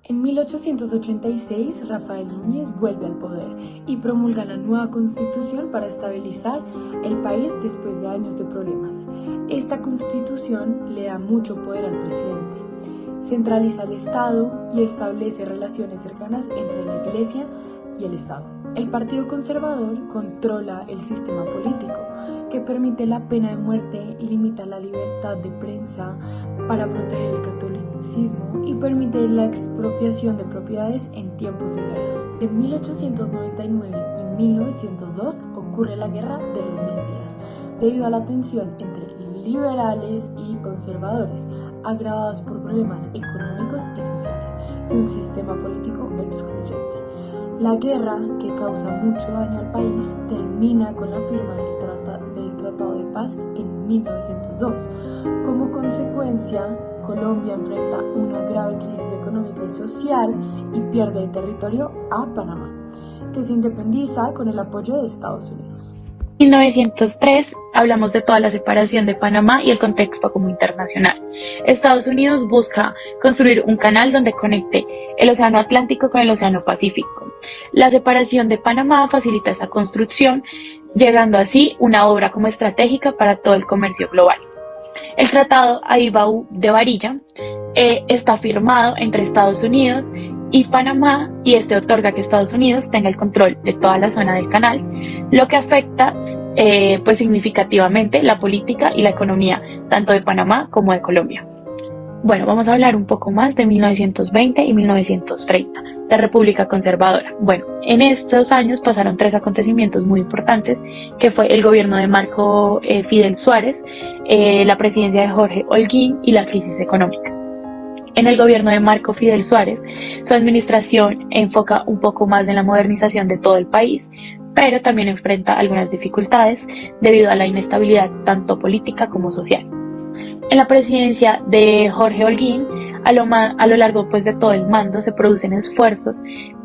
En 1886, Rafael Núñez vuelve al poder y promulga la nueva constitución para estabilizar el país después de años de problemas. Esta constitución le da mucho poder al presidente, centraliza el Estado y establece relaciones cercanas entre la Iglesia y el Estado. El Partido Conservador controla el sistema político, que permite la pena de muerte, limita la libertad de prensa para proteger el catolicismo y permite la expropiación de propiedades en tiempos de guerra. En 1899 y 1902 ocurre la Guerra de los 1000 días, debido a la tensión entre liberales y conservadores, agravados por problemas económicos y sociales y un sistema político excluyente. La guerra, que causa mucho daño al país, termina con la firma del Tratado de Paz en 1902. Como consecuencia, Colombia enfrenta una grave crisis económica y social y pierde territorio a Panamá, que se independiza con el apoyo de Estados Unidos. En 1903 hablamos de toda la separación de Panamá y el contexto como internacional. Estados Unidos busca construir un canal donde conecte el Océano Atlántico con el Océano Pacífico. La separación de Panamá facilita esta construcción, llegando así una obra como estratégica para todo el comercio global. El Tratado Aibaú de Barilla está firmado entre Estados Unidos y Panamá, y este otorga que Estados Unidos tenga el control de toda la zona del canal, lo que afecta pues significativamente la política y la economía tanto de Panamá como de Colombia. Bueno, vamos a hablar un poco más de 1920 y 1930, la República Conservadora. Bueno, en estos años pasaron 3 acontecimientos muy importantes, que fue el gobierno de Marco Fidel Suárez, la presidencia de Jorge Holguín y la crisis económica. En el gobierno de Marco Fidel Suárez, su administración enfoca un poco más en la modernización de todo el país, pero también enfrenta algunas dificultades debido a la inestabilidad tanto política como social. En la presidencia de Jorge Holguín, a lo largo pues, de todo el mando se producen esfuerzos,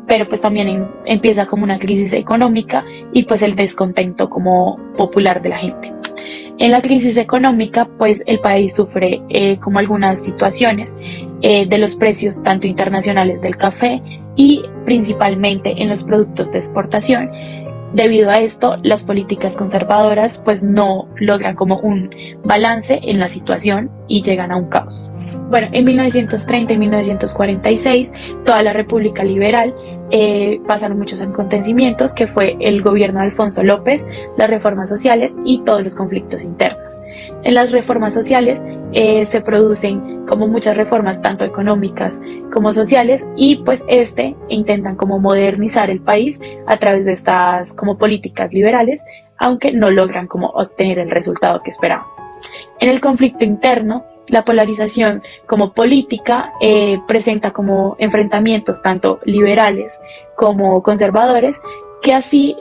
pero pues también empieza como una crisis económica y pues el descontento como popular de la gente. En la crisis económica, pues el país sufre como algunas situaciones de los precios tanto internacionales del café y principalmente en los productos de exportación. Debido a esto, las políticas conservadoras pues no logran como un balance en la situación y llegan a un caos. Bueno, en 1930 y 1946, toda la República Liberal pasaron muchos acontecimientos, que fue el gobierno de Alfonso López, las reformas sociales y todos los conflictos internos. En las reformas sociales se producen como muchas reformas, tanto económicas como sociales, y pues intentan como modernizar el país a través de estas como políticas liberales, aunque no logran como obtener el resultado que esperaban. En el conflicto interno, la polarización como política presenta como enfrentamientos tanto liberales como conservadores, que así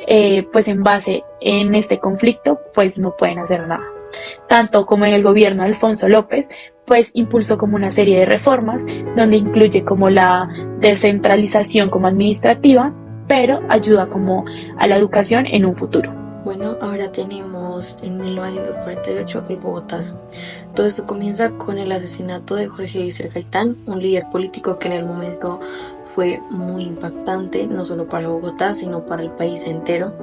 pues en base en este conflicto pues no pueden hacer nada. Tanto como en el gobierno de Alfonso López pues impulsó como una serie de reformas donde incluye como la descentralización como administrativa, pero ayuda como a la educación en un futuro. Bueno, ahora tenemos en 1948 el Bogotazo. Todo esto comienza con el asesinato de Jorge Eliezer Gaitán, un líder político que en el momento fue muy impactante, no solo para Bogotá, sino para el país entero.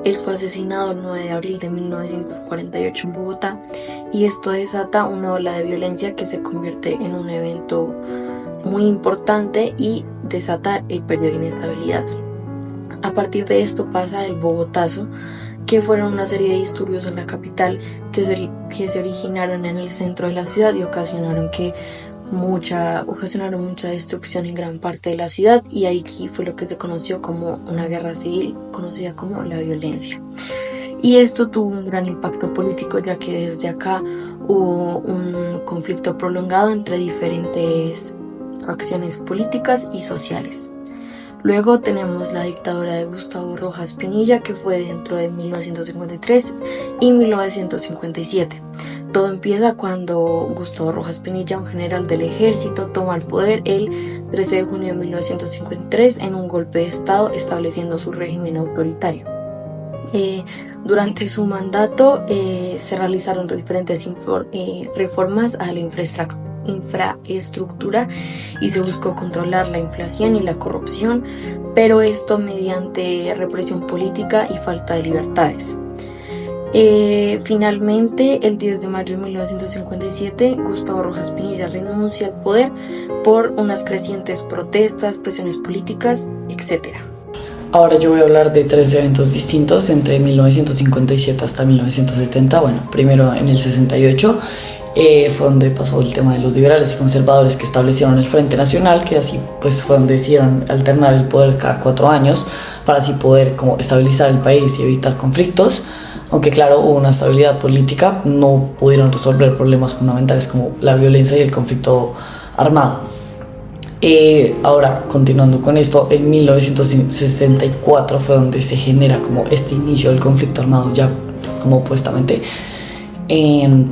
Él fue asesinado el 9 de abril de 1948 en Bogotá, y esto desata una ola de violencia que se convierte en un evento muy importante y desata el periodo de inestabilidad. A partir de esto pasa el Bogotazo, que fueron una serie de disturbios en la capital que se originaron en el centro de la ciudad y ocasionaron mucha destrucción en gran parte de la ciudad, y aquí fue lo que se conoció como una guerra civil, conocida como la violencia. Y esto tuvo un gran impacto político, ya que desde acá hubo un conflicto prolongado entre diferentes facciones políticas y sociales. Luego tenemos la dictadura de Gustavo Rojas Pinilla, que fue dentro de 1953 y 1957. Todo empieza cuando Gustavo Rojas Pinilla, un general del ejército, toma el poder el 13 de junio de 1953 en un golpe de estado, estableciendo su régimen autoritario. Durante su mandato se realizaron diferentes reformas a la infraestructura y se buscó controlar la inflación y la corrupción, pero esto mediante represión política y falta de libertades. Finalmente, el 10 de mayo de 1957, Gustavo Rojas Pinilla renuncia al poder por unas crecientes protestas, presiones políticas, etc. Ahora yo voy a hablar de 3 eventos distintos entre 1957 hasta 1970. Bueno, primero en el 68 fue donde pasó el tema de los liberales y conservadores que establecieron el Frente Nacional, que así pues fue donde decidieron alternar el poder cada 4 años para así poder como estabilizar el país y evitar conflictos. Aunque claro, hubo una estabilidad política, no pudieron resolver problemas fundamentales como la violencia y el conflicto armado. Ahora, continuando con esto, en 1964 fue donde se genera como este inicio del conflicto armado ya como opuestamente.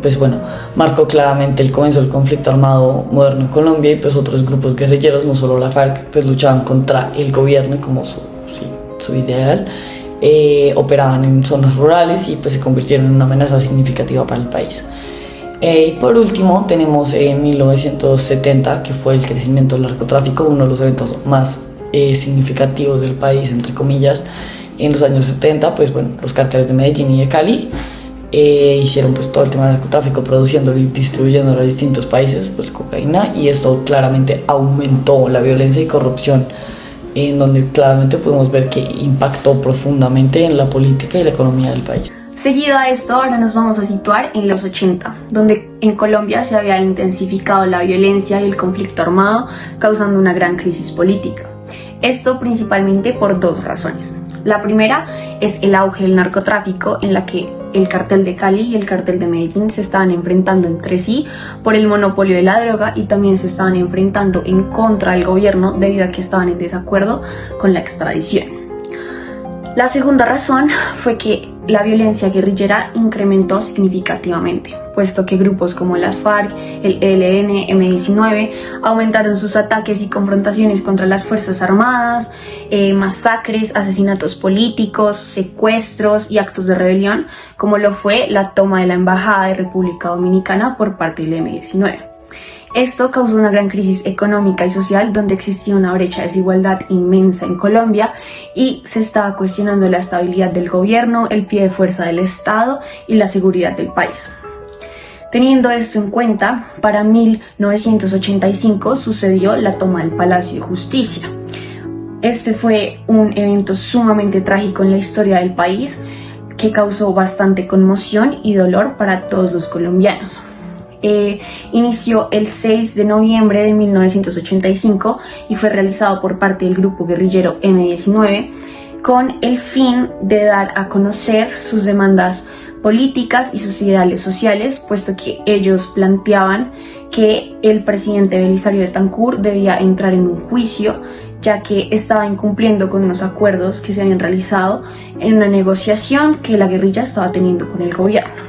Pues bueno, marcó claramente el comienzo del conflicto armado moderno en Colombia y pues otros grupos guerrilleros, no solo la FARC, pues luchaban contra el gobierno y como su ideal. Operaban en zonas rurales y pues se convirtieron en una amenaza significativa para el país. Y por último tenemos 1970, que fue el crecimiento del narcotráfico, uno de los eventos más significativos del país, entre comillas. En los años 70, pues bueno, los cárteles de Medellín y de Cali hicieron pues todo el tema del narcotráfico, produciéndolo y distribuyéndolo a distintos países, pues cocaína, y esto claramente aumentó la violencia y corrupción, en donde claramente podemos ver que impactó profundamente en la política y la economía del país. Seguido a esto, ahora nos vamos a situar en los 80, donde en Colombia se había intensificado la violencia y el conflicto armado, causando una gran crisis política. Esto principalmente por 2 razones. La primera es el auge del narcotráfico, en la que el cartel de Cali y el cartel de Medellín se estaban enfrentando entre sí por el monopolio de la droga y también se estaban enfrentando en contra del gobierno debido a que estaban en desacuerdo con la extradición. La segunda razón fue que la violencia guerrillera incrementó significativamente, puesto que grupos como las FARC, el ELN, M-19 aumentaron sus ataques y confrontaciones contra las Fuerzas Armadas, masacres, asesinatos políticos, secuestros y actos de rebelión, como lo fue la toma de la Embajada de República Dominicana por parte del M-19. Esto causó una gran crisis económica y social donde existía una brecha de desigualdad inmensa en Colombia y se estaba cuestionando la estabilidad del gobierno, el pie de fuerza del Estado y la seguridad del país. Teniendo esto en cuenta, para 1985 sucedió la toma del Palacio de Justicia. Este fue un evento sumamente trágico en la historia del país que causó bastante conmoción y dolor para todos los colombianos. Inició el 6 de noviembre de 1985 y fue realizado por parte del grupo guerrillero M-19 con el fin de dar a conocer sus demandas políticas y sus ideales sociales, puesto que ellos planteaban que el presidente Belisario Betancur debía entrar en un juicio, ya que estaba incumpliendo con unos acuerdos que se habían realizado en una negociación que la guerrilla estaba teniendo con el gobierno.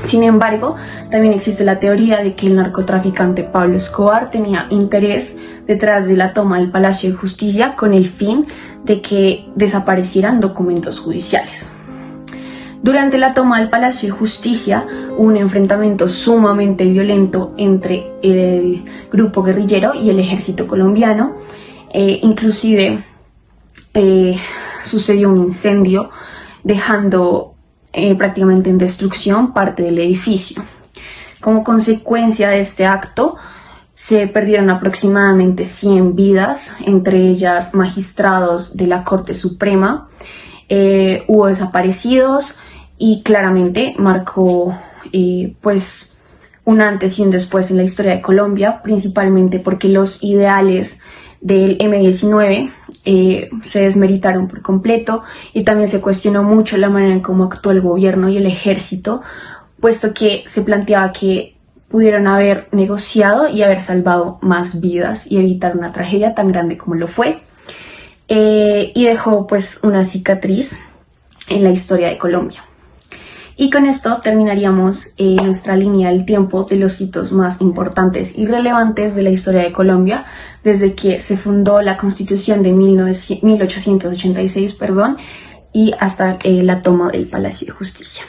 Sin embargo, también existe la teoría de que el narcotraficante Pablo Escobar tenía interés detrás de la toma del Palacio de Justicia con el fin de que desaparecieran documentos judiciales. Durante la toma del Palacio de Justicia hubo un enfrentamiento sumamente violento entre el grupo guerrillero y el ejército colombiano. Inclusive sucedió un incendio dejando prácticamente en destrucción parte del edificio. Como consecuencia de este acto, se perdieron aproximadamente 100 vidas, entre ellas magistrados de la Corte Suprema. Hubo desaparecidos y claramente marcó pues un antes y un después en la historia de Colombia, principalmente porque los ideales del M-19 se desmeritaron por completo y también se cuestionó mucho la manera en cómo actuó el gobierno y el ejército, puesto que se planteaba que pudieron haber negociado y haber salvado más vidas y evitar una tragedia tan grande como lo fue, y dejó pues una cicatriz en la historia de Colombia. Y con esto terminaríamos nuestra línea del tiempo de los hitos más importantes y relevantes de la historia de Colombia, desde que se fundó la Constitución de 1886, y hasta la toma del Palacio de Justicia.